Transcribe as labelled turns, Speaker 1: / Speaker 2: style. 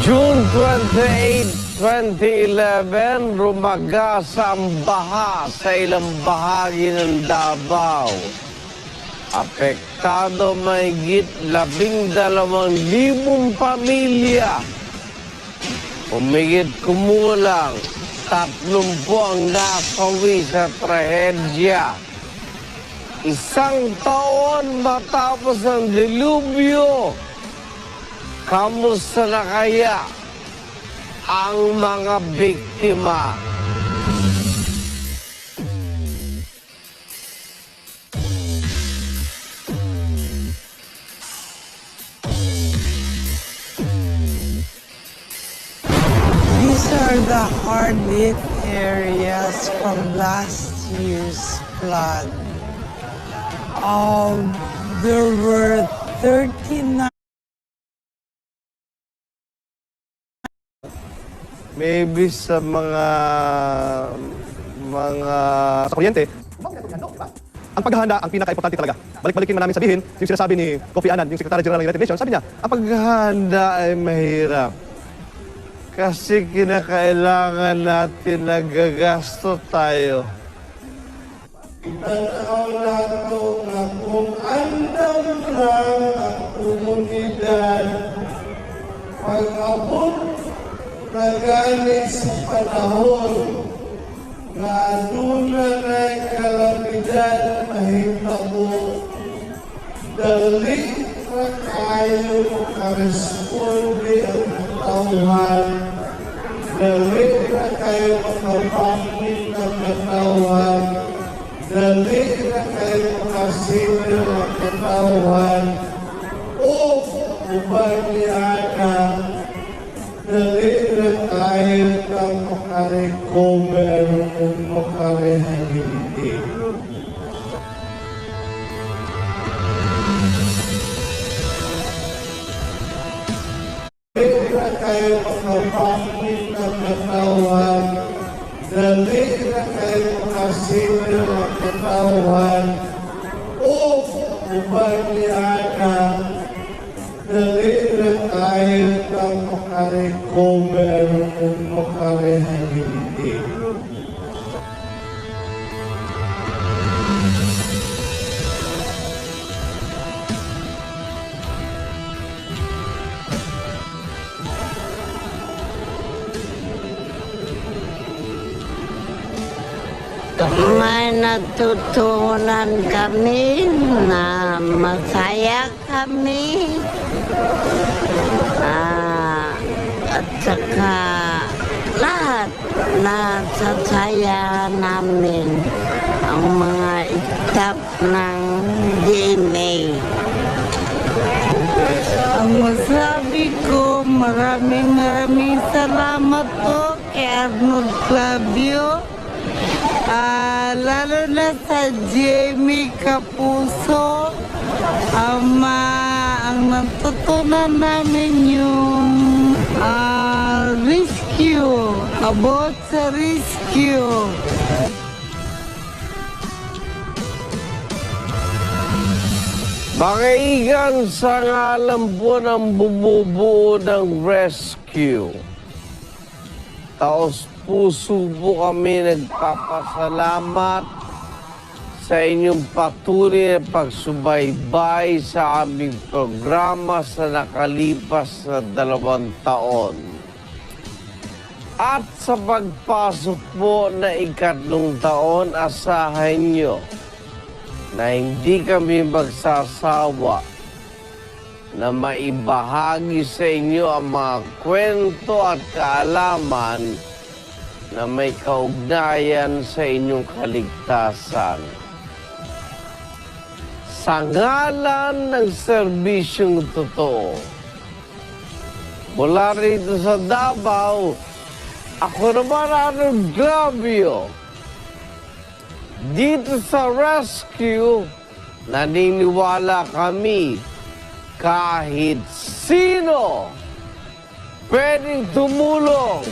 Speaker 1: June 28, 2011, rumagasa ang baha sa ilang bahagi ng Davao. Apektado mahigit 12,000 pamilya. Humigit kumulang 30 ang nasawi sa trahedya. Isang taon matapos ang dilubyo. Kamusta na kaya ang mga biktima?
Speaker 2: These are the hard-hit areas from last year's flood. There were 39.
Speaker 1: Maybe sa mga
Speaker 3: sa kuryente. Ang paghahanda ang pinaka-importante talaga. Balik-balikin man namin sabihin, yung sinasabi ni Kofi Annan, yung Secretary General ng United Nations, sabi niya,
Speaker 1: ang paghahanda ay mahirap. Kasi kinakailangan natin nagagasto tayo. Itanaw nato na kung andam lang ang komunidad, pag-abot na ganit sa panahon na aduna na'y kalamidad mahitabo, dali na kayo makaresponde ang katawan, dali na kayo makapamit ng katawan, dali na kayo makasilyo ng katawan, o umaniyana, dali na tayo kang makarecover o makarehabilitate. Dali na kayo makapamit ng katawan, dali na kayo makasilyo ng katawan, o umaniyana, dali na tayo kang makarecover o makarehabilitate.
Speaker 4: May natutunan kami na masaya kami. At saka lahat na sasaya namin ang mga staff ng GMA. Ang masabi ko, maraming salamat po kay Arnold Clavio. Lalo na sa Jamie Kapuso, ang natutunan namin yung rescue, about sa rescue.
Speaker 1: Makaigan sa ngalan po ng bumubuo ng rescue. Taos puso po kami nagpapasalamat sa inyong patuloy na pagsubaybay sa aming programa sa nakalipas na 2 taon. At sa pagpasok po na 3 taon, asahan nyo na hindi kami magsasawa na maibahagi sa inyo ang mga kwento at kaalaman na may kaugnayan sa inyong kaligtasan. Sa ngalan ng serbisyong totoo, mula rito sa Davao, ako naman Arnold Clavio. Dito sa rescue, naniniwala kami kahit sino pwedeng tumulong